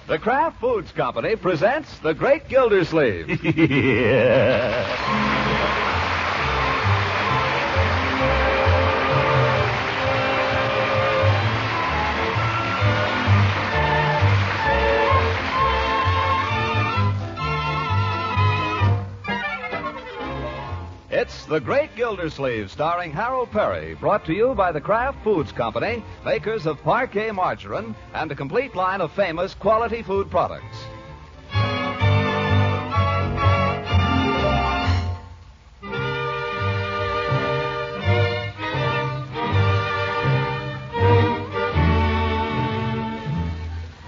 The Kraft Foods Company presents The Great Gildersleeve. Yeah. It's The Great Gildersleeve, starring Harold Perry, brought to you by the Kraft Foods Company, makers of Parquet margarine and a complete line of famous quality food products.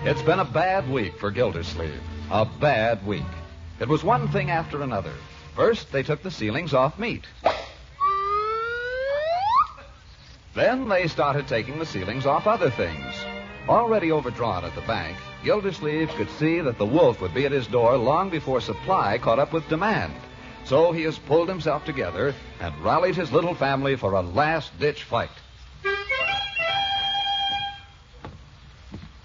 It's been a bad week for Gildersleeve. A bad week. It was one thing after another. First, they took the ceilings off meat. Then they started taking the ceilings off other things. Already overdrawn at the bank, Gildersleeve could see that the wolf would be at his door long before supply caught up with demand. So he has pulled himself together and rallied his little family for a last-ditch fight.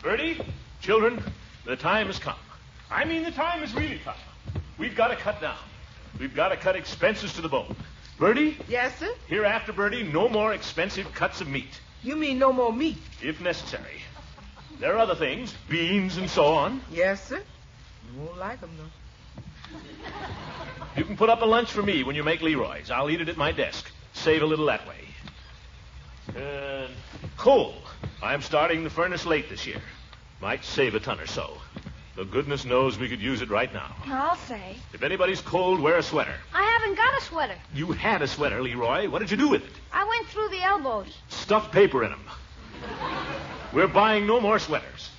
Bertie, children, the time has come. I mean, the time has really come. We've got to cut down. We've got to cut expenses to the bone. Bertie? Yes, sir? Hereafter, Bertie, no more expensive cuts of meat. You mean no more meat? If necessary. There are other things, beans and so on. Yes, sir. You won't like them, though. You can put up a lunch for me when you make Leroy's. I'll eat it at my desk. Save a little that way. Coal. I'm starting the furnace late this year. Might save a ton or so. Though goodness knows we could use it right now. I'll say. If anybody's cold, wear a sweater. I haven't got a sweater. You had a sweater, Leroy. What did you do with it? I went through the elbows. Stuffed paper in them. We're buying no more sweaters.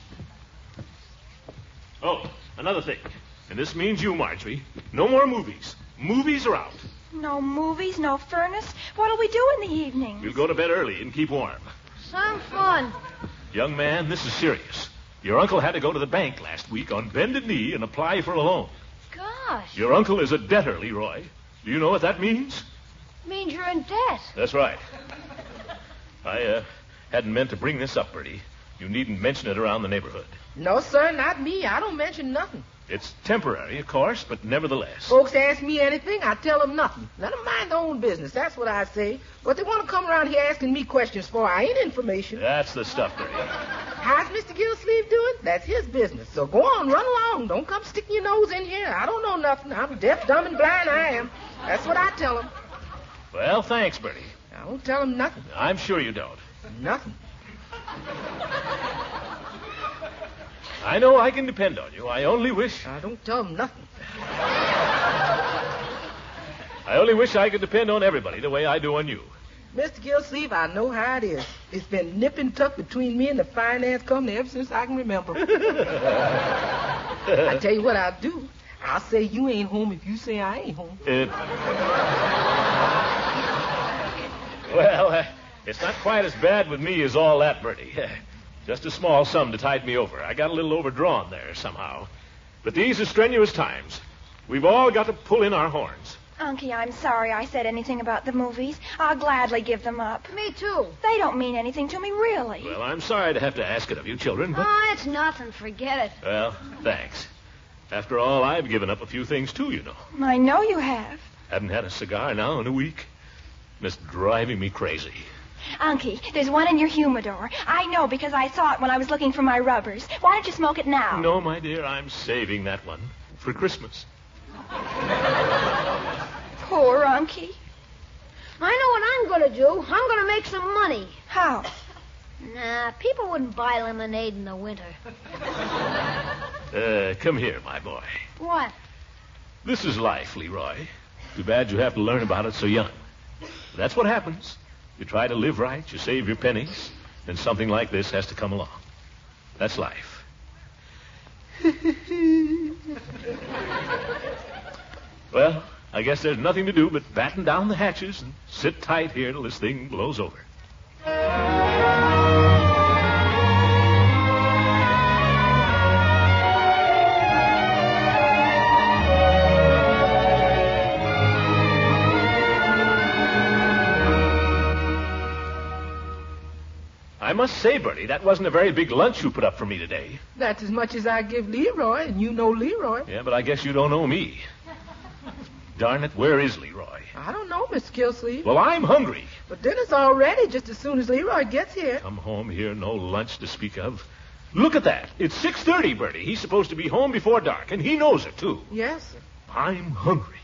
Oh, another thing. And this means you, Marjorie. No more movies. Movies are out. No movies, no furnace. What'll we do in the evening? We'll go to bed early and keep warm. Some fun. Young man, this is serious. Your uncle had to go to the bank last week on bended knee and apply for a loan. Gosh. Your uncle is a debtor, Leroy. Do you know what that means? Means you're in debt. That's right. I hadn't meant to bring this up, Bertie. You needn't mention it around the neighborhood. No, sir, not me. I don't mention nothing. It's temporary, of course, but nevertheless. Folks ask me anything, I tell them nothing. Let them mind their own business. That's what I say. What they want to come around here asking me questions for, I ain't information. That's the stuff, Bertie. How's Mr. Gildersleeve doing? That's his business. So go on, run along. Don't come sticking your nose in here. I don't know nothing. I'm deaf, dumb, and blind, I am. That's what I tell them. Well, thanks, Bertie. I don't tell them nothing. I'm sure you don't. Nothing. I know I can depend on you. I only wish... I don't tell them nothing. I only wish I could depend on everybody the way I do on you. Mr. Gildersleeve, I know how it is. It's been nip and tuck between me and the finance company ever since I can remember. I tell you what I'll do. I'll say you ain't home if you say I ain't home. Well, it's not quite as bad with me as all that, Bertie. Just a small sum to tide me over. I got a little overdrawn there somehow. But these are strenuous times. We've all got to pull in our horns. Unky, I'm sorry I said anything about the movies. I'll gladly give them up. Me too. They don't mean anything to me, really. Well, I'm sorry to have to ask it of you, children, but... Oh, it's nothing. Forget it. Well, thanks. After all, I've given up a few things, too, you know. I know you have. Haven't had a cigar now in a week. And it's driving me crazy. Unky, there's one in your humidor. I know because I saw it when I was looking for my rubbers. Why don't you smoke it now? No, my dear, I'm saving that one for Christmas. Poor Unky. I know what I'm going to do. I'm going to make some money. How? Nah, people wouldn't buy lemonade in the winter. Come here, my boy. What? This is life, Leroy. Too bad you have to learn about it so young. That's what happens. You try to live right, you save your pennies, and something like this has to come along. That's life. Well, I guess there's nothing to do but batten down the hatches and sit tight here till this thing blows over. must say, Bertie, that wasn't a very big lunch you put up for me today. That's as much as I give Leroy, and you know Leroy. Yeah, but I guess you don't know me. Darn it, where is Leroy? I don't know, Mr. Gildersleeve. Well, I'm hungry. But dinner's all ready just as soon as Leroy gets here. Come home here, no lunch to speak of. Look at that. It's 6:30, Bertie. He's supposed to be home before dark, and he knows it, too. Yes, sir. I'm hungry.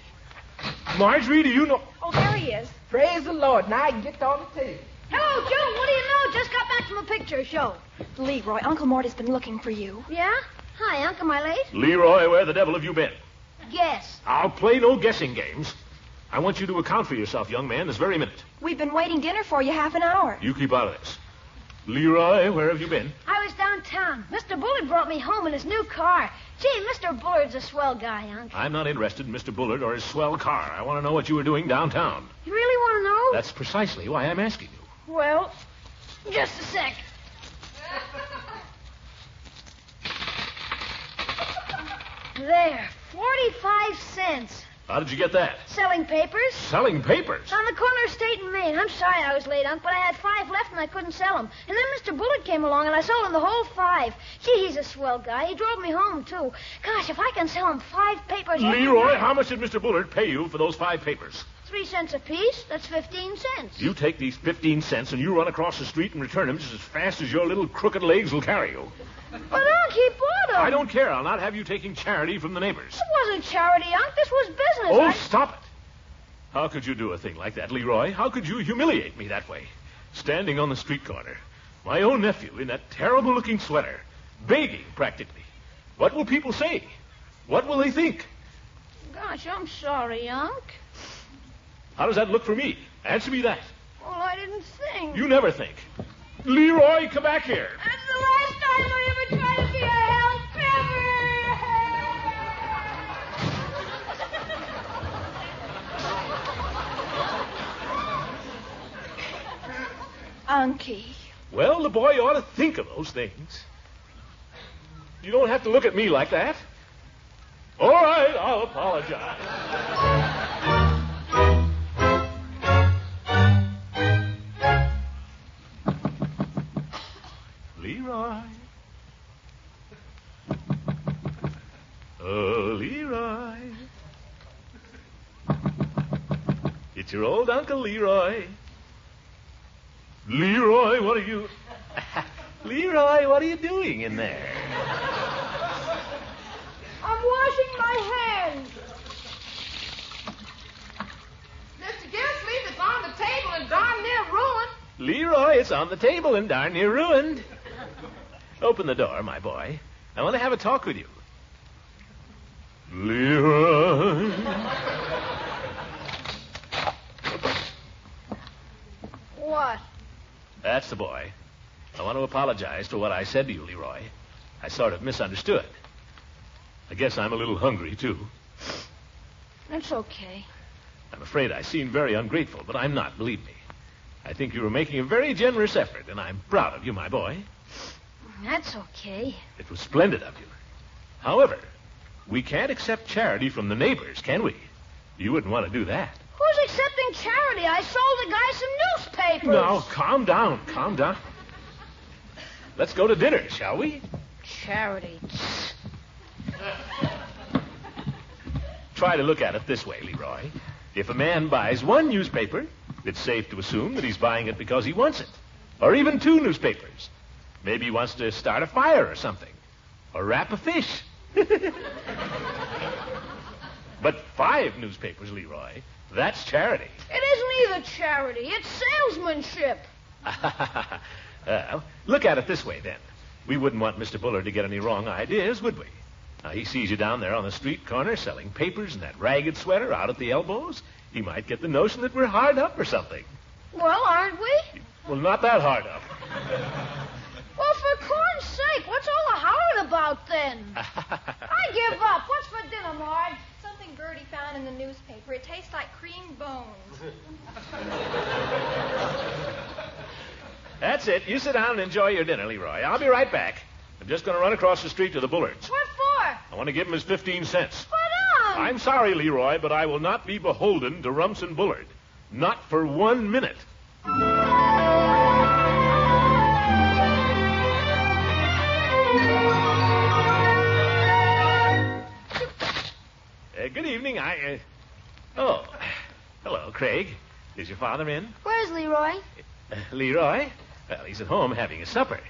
Marjorie, do you know... Oh, there he is. Praise the Lord. Now I can get on the table. Hello, Joe. What do you know? Just got back from a picture show. Leroy, Uncle Morty's been looking for you. Yeah? Hi, Uncle. Am I late? Leroy, where the devil have you been? Guess. I'll play no guessing games. I want you to account for yourself, young man, this very minute. We've been waiting dinner for you half an hour. You keep out of this. Leroy, where have you been? I was downtown. Mr. Bullard brought me home in his new car. Gee, Mr. Bullard's a swell guy, Unc. I'm not interested in Mr. Bullard or his swell car. I want to know what you were doing downtown. You really want to know? That's precisely why I'm asking you. Well, just a sec. There, 45 cents. How did you get that? Selling papers. Selling papers? On the corner of State and Main. I'm sorry I was late, Unc, but I had 5 left and I couldn't sell them. And then Mr. Bullard came along and I sold him the whole 5. Gee, he's a swell guy. He drove me home, too. Gosh, if I can sell him 5 papers... Leroy, how much did Mr. Bullard pay you for those 5 papers? 3 cents apiece. That's 15 cents. You take these 15 cents and you run across the street and return them just as fast as your little crooked legs will carry you. But, Unc, he bought them. I don't care. I'll not have you taking charity from the neighbors. It wasn't charity, Unc. This was business. Oh, stop it. How could you do a thing like that, Leroy? How could you humiliate me that way? Standing on the street corner. My own nephew in that terrible-looking sweater. Begging, practically. What will people say? What will they think? Gosh, I'm sorry, Unc. How does that look for me? Answer me that. Well, I didn't think. You never think. Leroy, come back here. That's the last time I ever tried to be a help Unky. Well, the boy ought to think of those things. You don't have to look at me like that. All right, I'll apologize. Leroy. Oh, Leroy. It's your old Uncle Leroy. Leroy, what are you... Leroy, what are you doing in there? I'm washing my hands. Mr. Gildersleeve, it's on the table and darn near ruined. Leroy, it's on the table and darn near ruined. Open the door, my boy. I want to have a talk with you. Leroy. What? That's the boy. I want to apologize for what I said to you, Leroy. I sort of misunderstood. I guess I'm a little hungry, too. That's okay. I'm afraid I seem very ungrateful, but I'm not, believe me. I think you were making a very generous effort, and I'm proud of you, my boy. That's okay. It was splendid of you. However, we can't accept charity from the neighbors, can we? You wouldn't want to do that. Who's accepting charity? I sold the guy some newspapers. Now, calm down, calm down. Let's go to dinner, shall we? Charity. Try to look at it this way, Leroy. If a man buys one newspaper, it's safe to assume that he's buying it because he wants it. Or even 2 newspapers. Maybe he wants to start a fire or something. Or wrap a fish. But 5 newspapers, Leroy, that's charity. It isn't either charity. It's salesmanship. Look at it this way, then. We wouldn't want Mr. Bullard to get any wrong ideas, would we? Now, he sees you down there on the street corner selling papers in that ragged sweater out at the elbows. He might get the notion that we're hard up or something. Well, aren't we? Well, not that hard up. Well, for corn's sake, what's all the howling about then? I give up. What's for dinner, Marge? Something Bertie found in the newspaper. It tastes like creamed bones. That's it. You sit down and enjoy your dinner, Leroy. I'll be right back. I'm just going to run across the street to the Bullards. What for? I want to give him his 15 cents. But, I'm sorry, Leroy, but I will not be beholden to Rumson Bullard. Not for 1 minute. Oh, hello, Craig. Is your father in? Where's Leroy? Leroy? Well, he's at home having his supper.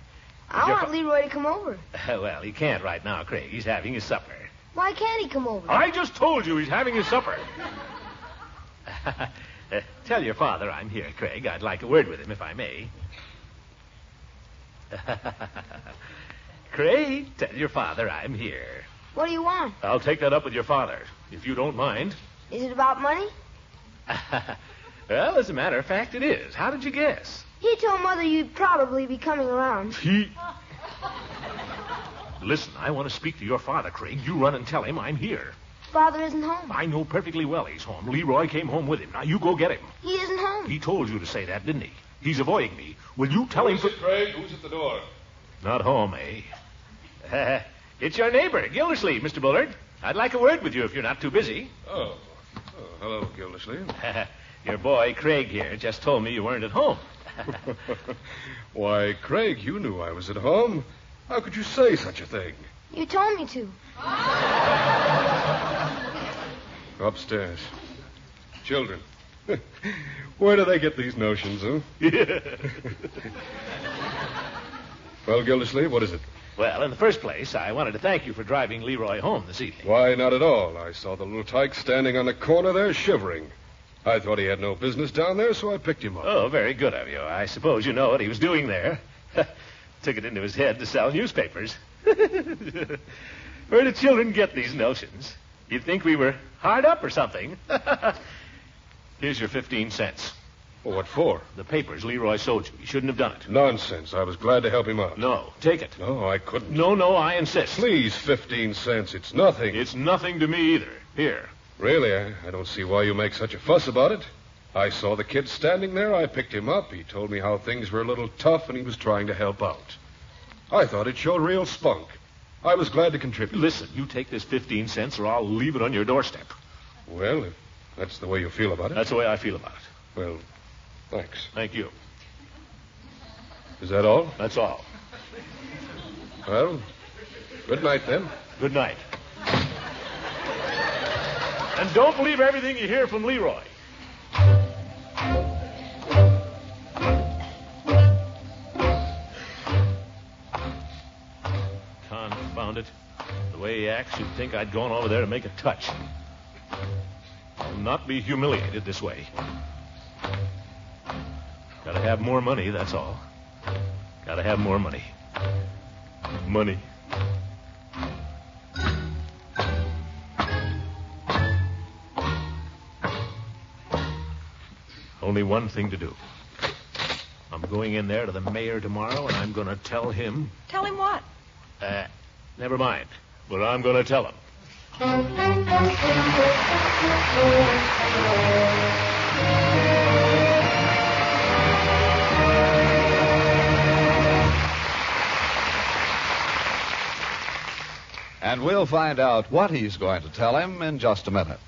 I want Leroy to come over. Well, he can't right now, Craig. He's having his supper. Why can't he come over? I just told you he's having his supper. Tell your father I'm here, Craig. I'd like a word with him, if I may. Craig, tell your father I'm here. What do you want? I'll take that up with your father, if you don't mind. Is it about money? Well, as a matter of fact, it is. How did you guess? He told Mother you'd probably be coming around. Listen, I want to speak to your father, Craig. You run and tell him I'm here. Father isn't home. I know perfectly well he's home. Leroy came home with him. Now, you go get him. He isn't home. He told you to say that, didn't he? He's avoiding me. Will you tell him... Who's it, Craig? Who's at the door? Not home, eh? It's your neighbor, Gildersleeve, Mr. Bullard. I'd like a word with you if you're not too busy. Oh, hello, Gildersleeve. Your boy, Craig, here, just told me you weren't at home. Why, Craig, you knew I was at home. How could you say such a thing? You told me to. Upstairs. Children. Where do they get these notions, huh? Well, Gildersleeve, what is it? Well, in the first place, I wanted to thank you for driving Leroy home this evening. Why, not at all. I saw the little tyke standing on the corner there shivering. I thought he had no business down there, so I picked him up. Oh, very good of you. I suppose you know what he was doing there. Took it into his head to sell newspapers. Where do children get these notions? You'd think we were hard up or something. Here's your 15 cents. Well, what for? The papers Leroy sold you. You shouldn't have done it. Nonsense. I was glad to help him out. No, take it. No, I couldn't. No, I insist. Please, 15 cents. It's nothing. It's nothing to me either. Here. Really, I don't see why you make such a fuss about it. I saw the kid standing there. I picked him up. He told me how things were a little tough, and he was trying to help out. I thought it showed real spunk. I was glad to contribute. Listen, you take this 15 cents, or I'll leave it on your doorstep. Well, if that's the way you feel about it. That's the way I feel about it. Well, thanks. Thank you. Is that all? That's all. Well, good night, then. Good night. And don't believe everything you hear from Leroy. Confound it. The way he acts, you'd think I'd gone over there to make a touch. I'll not be humiliated this way. Gotta have more money, that's all. Gotta have more money. Money. Only one thing to do. I'm going in there to the mayor tomorrow, and I'm going to tell him... Tell him what? Never mind. But I'm going to tell him. And we'll find out what he's going to tell him in just a minute.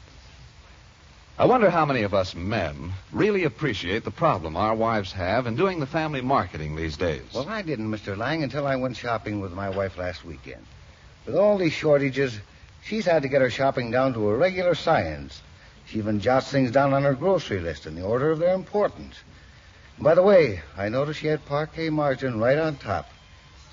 I wonder how many of us men really appreciate the problem our wives have in doing the family marketing these days. Well, I didn't, Mr. Lang, until I went shopping with my wife last weekend. With all these shortages, she's had to get her shopping down to a regular science. She even jots things down on her grocery list in the order of their importance. And by the way, I noticed she had parquet margarine right on top.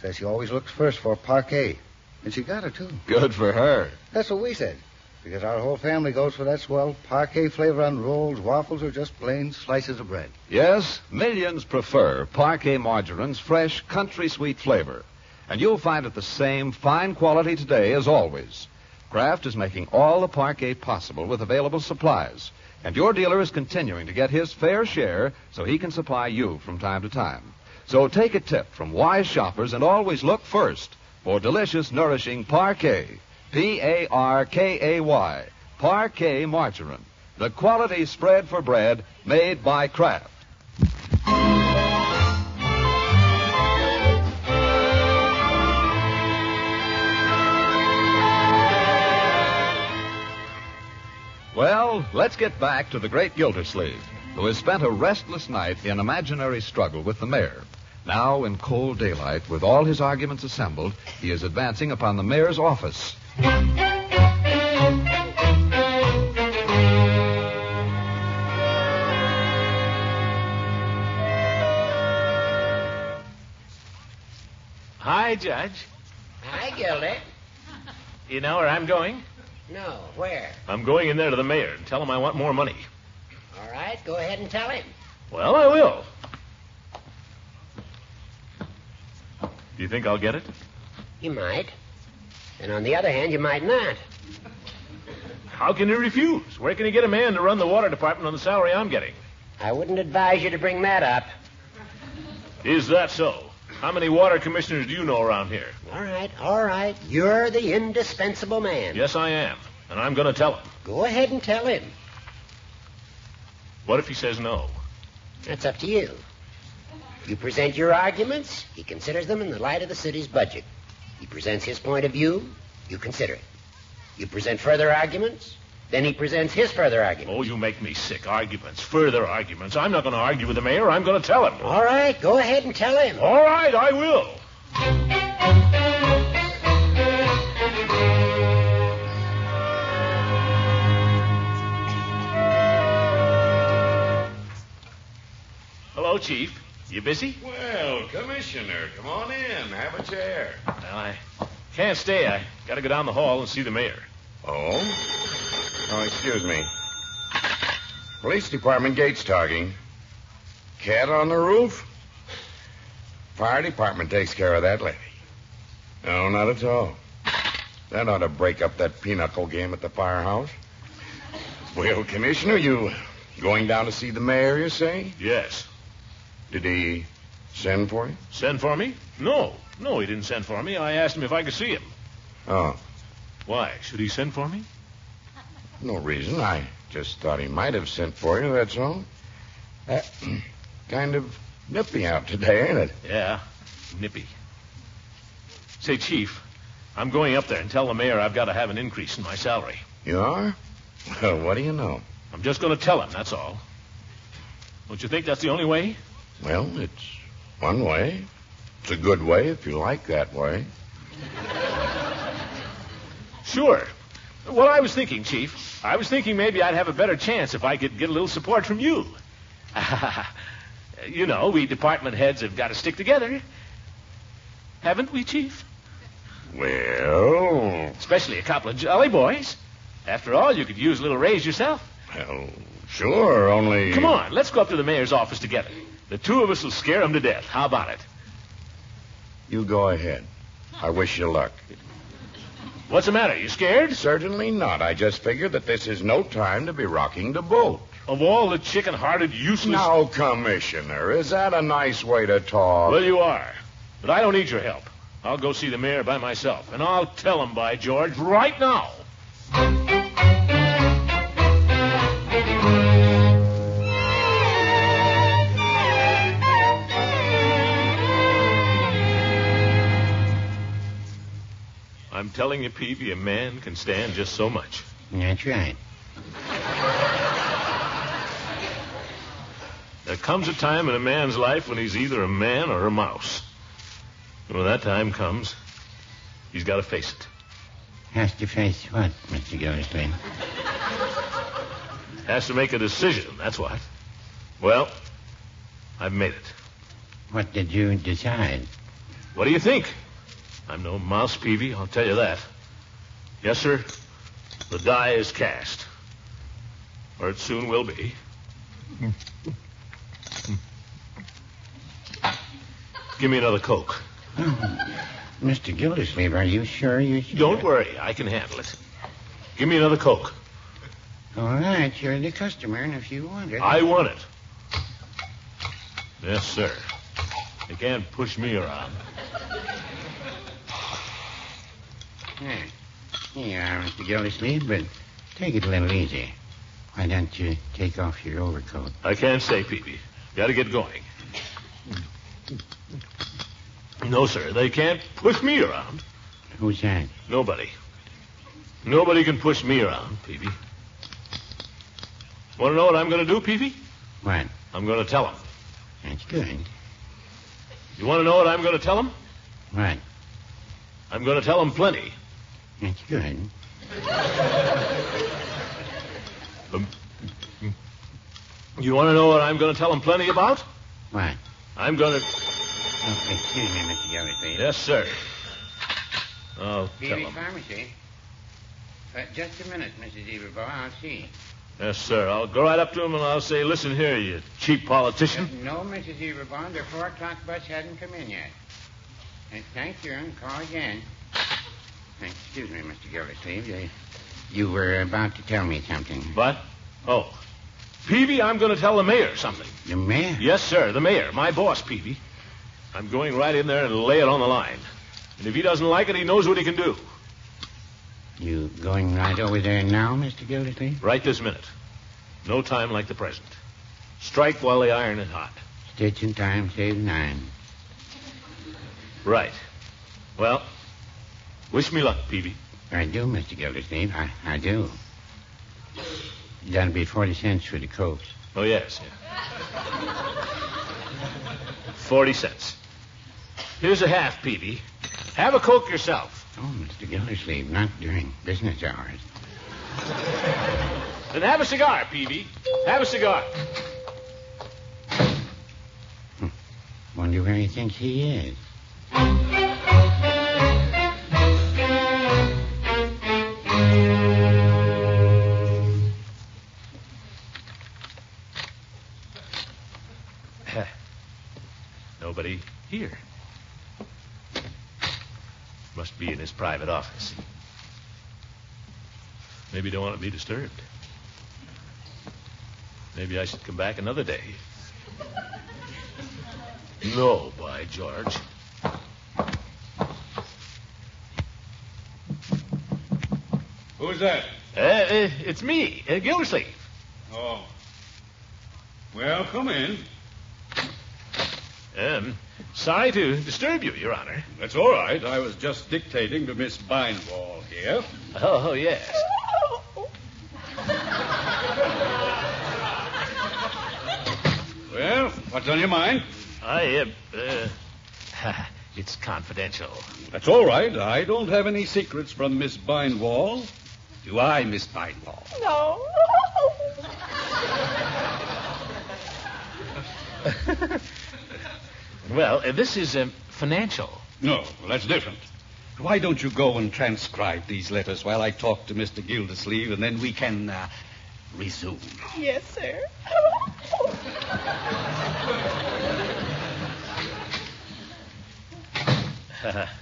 Says she always looks first for parquet. And she got it, too. Good for her. That's what we said. Because our whole family goes for that swell parquet flavor on rolls, waffles, or just plain slices of bread. Yes, millions prefer parquet margarine's fresh, country sweet flavor. And you'll find it the same fine quality today as always. Kraft is making all the parquet possible with available supplies. And your dealer is continuing to get his fair share so he can supply you from time to time. So take a tip from wise shoppers and always look first for delicious, nourishing parquet. Parkay, parquet margarine. The quality spread for bread made by Kraft. Well, let's get back to the great Gildersleeve, who has spent a restless night in imaginary struggle with the mayor. Now, in cold daylight, with all his arguments assembled, he is advancing upon the mayor's office. Hi, Judge. Hi, Gildy. You know where I'm going? No, where? I'm going in there to the mayor and tell him I want more money. All right, go ahead and tell him. Well, I will. Do you think I'll get it? You might. And on the other hand, you might not. How can you refuse? Where can you get a man to run the water department on the salary I'm getting? I wouldn't advise you to bring that up. Is that so? How many water commissioners do you know around here? All right. You're the indispensable man. Yes, I am. And I'm going to tell him. Go ahead and tell him. What if he says no? That's up to you. You present your arguments, he considers them in the light of the city's budget. He presents his point of view, you consider it. You present further arguments, then he presents his further arguments. Oh, you make me sick. Arguments, further arguments. I'm not going to argue with the mayor. I'm going to tell him. All right, go ahead and tell him. All right, I will. Hello, Chief. You busy? Well, Commissioner, come on in. Have a chair. Well, I can't stay. I got to go down the hall and see the mayor. Oh? Oh, excuse me. Police Department gate's talking. Cat on the roof? Fire Department takes care of that lady. No, not at all. That ought to break up that pinochle game at the firehouse. Well, Commissioner, you going down to see the mayor, you say? Yes. Did he send for you? Send for me? No, he didn't send for me. I asked him if I could see him. Oh. Why? Should he send for me? No reason. I just thought he might have sent for you, that's all. Kind of nippy out today, ain't it? Yeah, nippy. Say, Chief, I'm going up there and tell the mayor I've got to have an increase in my salary. You are? Well, what do you know? I'm just going to tell him, that's all. Don't you think that's the only way? Well, it's one way. It's a good way if you like that way. Sure. Well, I was thinking, Chief. I was thinking maybe I'd have a better chance if I could get a little support from you. You know, we department heads have got to stick together. Haven't we, Chief? Well... Especially a couple of jolly boys. After all, you could use a little raise yourself. Well, sure, only... Come on, let's go up to the mayor's office together. The two of us will scare him to death. How about it? You go ahead. I wish you luck. What's the matter? You scared? Certainly not. I just figured that this is no time to be rocking the boat. Of all the chicken-hearted, useless... Now, Commissioner, is that a nice way to talk? Well, you are. But I don't need your help. I'll go see the mayor by myself. And I'll tell him, by George, right now. I'm telling you, Peavy, a man can stand just so much. That's right. There comes a time in a man's life when he's either a man or a mouse. And when that time comes, he's got to face it. Has to face what, Mr. Gildersleeve? Has to make a decision, that's what. Well, I've made it. What did you decide? What do you think? I'm no mouse, Peavy, I'll tell you that. Yes, sir, the die is cast. Or it soon will be. Give me another Coke. Oh, Mr. Gildersleeve, are you sure you should? Don't worry, I can handle it. Give me another Coke. All right, you're the customer, and if you want it... I want it. Yes, sir. You can't push me around. Here you are, Mr. Gildersleeve, but take it a little easy. Why don't you take off your overcoat? I can't stay, Peavy. Got to get going. No, sir, they can't push me around. Who's that? Nobody. Nobody can push me around, Peavy. Want to know what I'm going to do, Peavy? What? I'm going to tell him. That's good. You want to know what I'm going to tell him? What? I'm going to tell him plenty. That's good. You want to know what I'm going to tell him plenty about? What? I'm going to... Oh, excuse me, Mr. Gildersleeve. Yes, sir. Oh, tell Peavy him. Pharmacy. Just a minute, Mrs. Everbaugh. I'll see. Yes, sir. I'll go right up to him and I'll say, listen here, you cheap politician. No, Mrs. Everbaugh. The 4 o'clock bus hasn't come in yet. Thank you, and call again. Excuse me, Mr. Gildersleeve. You were about to tell me something. What? Oh. Peavy, I'm going to tell the mayor something. The mayor? Yes, sir, the mayor. My boss, Peavy. I'm going right in there and lay it on the line. And if he doesn't like it, he knows what he can do. You going right over there now, Mr. Gildersleeve? Right this minute. No time like the present. Strike while the iron is hot. Stitch in time saves 9. Right. Well, wish me luck, Peavy. I do, Mr. Gildersleeve. I do. That'll be 40 cents for the coats. Oh, yes. 40 cents. Here's a half, Peavy. Have a Coke yourself. Oh, Mr. Gildersleeve, not during business hours. Then have a cigar, Peavy. Have a cigar. Wonder where he thinks he is. Nobody here. Must be in his private office. Maybe don't want to be disturbed. Maybe I should come back another day. No, by George. Who's that? It's me, Gildersleeve. Oh. Well, come in. Sorry to disturb you, Your Honor. That's all right. I was just dictating to Miss Bindwall here. Oh, yes. Well, what's on your mind? It's confidential. That's all right. I don't have any secrets from Miss Bindwall. Do I, Miss Bindwall? No. Well, this is financial. No, well, that's different. Why don't you go and transcribe these letters while I talk to Mr. Gildersleeve, and then we can resume. Yes, sir.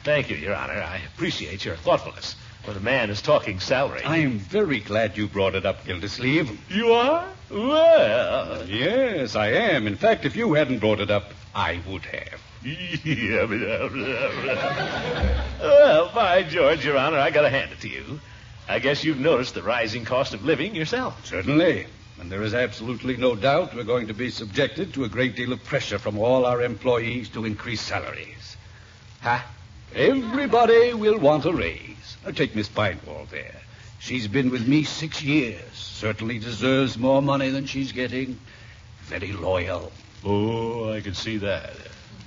Thank you, Your Honor. I appreciate your thoughtfulness. When a man is talking salary. I'm very glad you brought it up, Gildersleeve. You are? Well. Yes, I am. In fact, if you hadn't brought it up, I would have. Well, by George, Your Honor, I gotta hand it to you. I guess you've noticed the rising cost of living yourself. Certainly. And there is absolutely no doubt we're going to be subjected to a great deal of pressure from all our employees to increase salaries. Huh? Everybody will want a raise. Now, take Miss Bindwall there. She's been with me 6 years. Certainly deserves more money than she's getting. Very loyal. Oh, I can see that.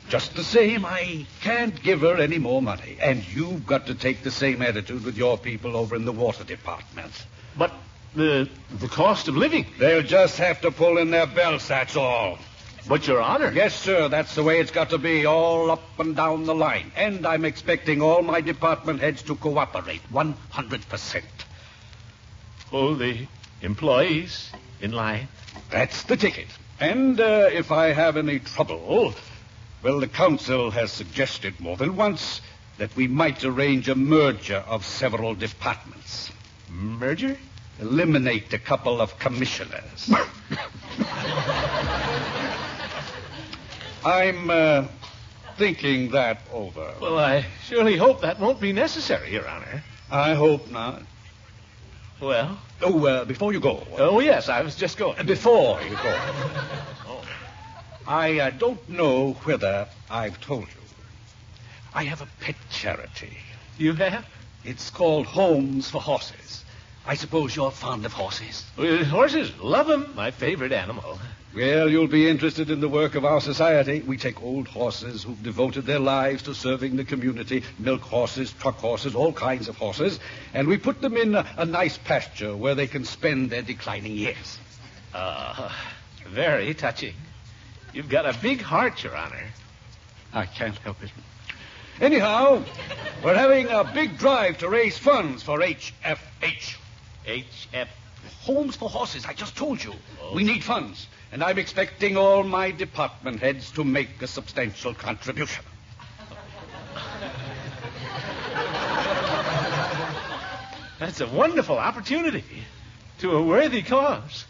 Just the same, I can't give her any more money. And you've got to take the same attitude with your people over in the water department. But the cost of living. They'll just have to pull in their belts, that's all. But, Your Honor. Yes, sir, that's the way it's got to be, all up and down the line. And I'm expecting all my department heads to cooperate, 100%. Oh, the employees in line? That's the ticket. And if I have any trouble, well, the council has suggested more than once that we might arrange a merger of several departments. Merger? Eliminate a couple of commissioners. I'm thinking that over. Well, I surely hope that won't be necessary, Your Honor. I hope not. Well? Oh, before you go. Oh, yes, I was just going. Before you go. Oh. I don't know whether I've told you. I have a pet charity. You have? It's called Homes for Horses. I suppose you're fond of horses. Horses, love them. My favorite animal. Well, you'll be interested in the work of our society. We take old horses who've devoted their lives to serving the community, milk horses, truck horses, all kinds of horses, and we put them in a nice pasture where they can spend their declining years. Very touching. You've got a big heart, Your Honor. I can't help it. Anyhow, we're having a big drive to raise funds for HFH. HF. Homes for Horses, I just told you. We need funds, and I'm expecting all my department heads to make a substantial contribution. That's a wonderful opportunity to a worthy cause.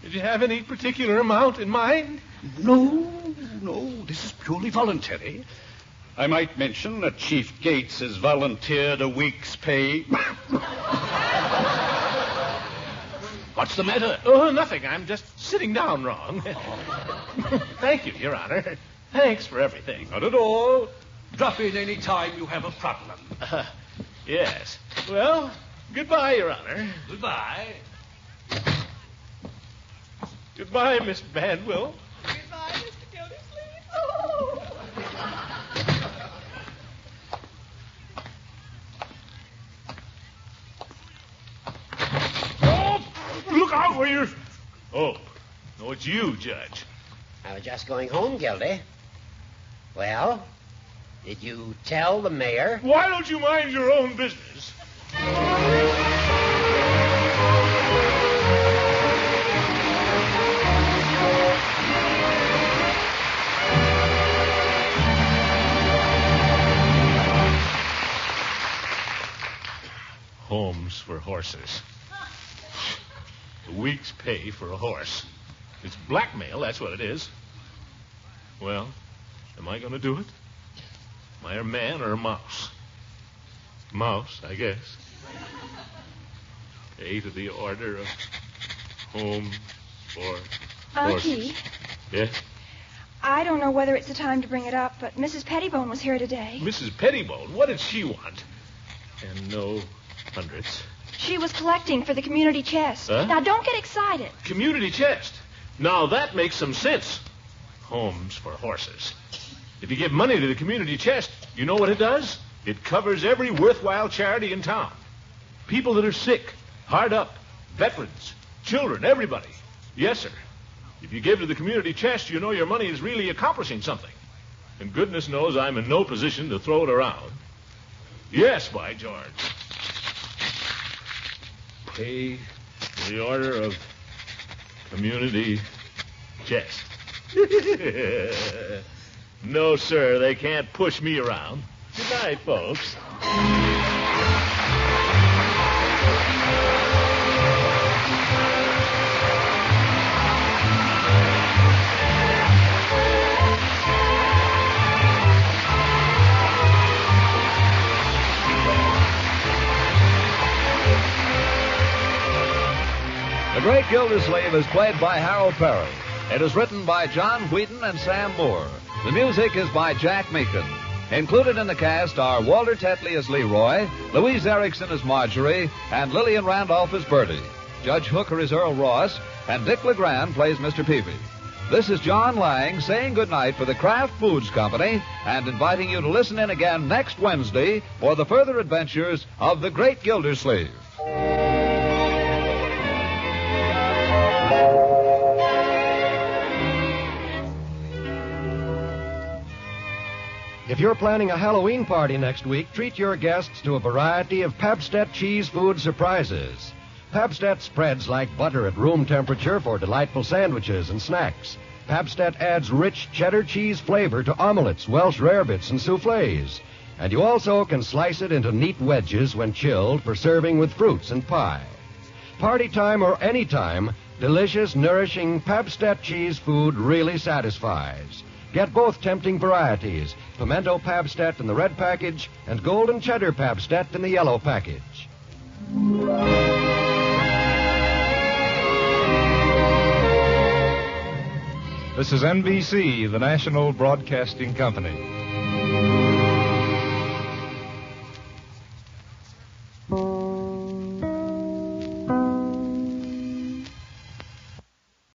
Did you have any particular amount in mind? No, this is purely voluntary. I might mention that Chief Gates has volunteered a week's pay. What's the matter? Oh, nothing. I'm just sitting down wrong. Thank you, Your Honor. Thanks for everything. Not at all. Drop in any time you have a problem. Yes. Well, goodbye, Your Honor. Goodbye. Goodbye, Miss Banwell. Goodbye, Mr. Gildersleeve. Oh. Look out where you're... Oh, no, it's you, Judge. I was just going home, Gildy. Well, did you tell the mayor? Why don't you mind your own business? Homes for horses. A week's pay for a horse. It's blackmail, that's what it is. Well, am I going to do it? Am I a man or a mouse? Mouse, I guess. A to the order of home for horses. Unky, Yes? I don't know whether it's the time to bring it up, but Mrs. Pettibone was here today. Mrs. Pettibone, what did she want? And no hundreds. She was collecting for the community chest. Huh? Now, don't get excited. Community chest. Now that makes some sense. Homes for horses. If you give money to the community chest, you know what it does? It covers every worthwhile charity in town. People that are sick, hard up, veterans, children, everybody. Yes, sir. If you give to the community chest, you know your money is really accomplishing something. And goodness knows I'm in no position to throw it around. Yes, by George. Pay the order of community chest. No, sir, they can't push me around. Good night, folks. The Great Gildersleeve is played by Harold Perry. It is written by John Wheaton and Sam Moore. The music is by Jack Meakin. Included in the cast are Walter Tetley as Leroy, Louise Erickson as Marjorie, and Lillian Randolph as Bertie. Judge Hooker is Earl Ross, and Dick LeGrand plays Mr. Peavy. This is John Lang saying goodnight for the Kraft Foods Company and inviting you to listen in again next Wednesday for the further adventures of the Great Gildersleeve. If you're planning a Halloween party next week, treat your guests to a variety of Pabst cheese food surprises. Pabst spreads like butter at room temperature for delightful sandwiches and snacks. Pabst adds rich cheddar cheese flavor to omelets, Welsh rarebits, and soufflés. And you also can slice it into neat wedges when chilled for serving with fruits and pie. Party time or any time, delicious, nourishing Pabst cheese food really satisfies. Get both tempting varieties, pimento Pabst in the red package and golden cheddar Pabst in the yellow package. This is NBC, the National Broadcasting Company.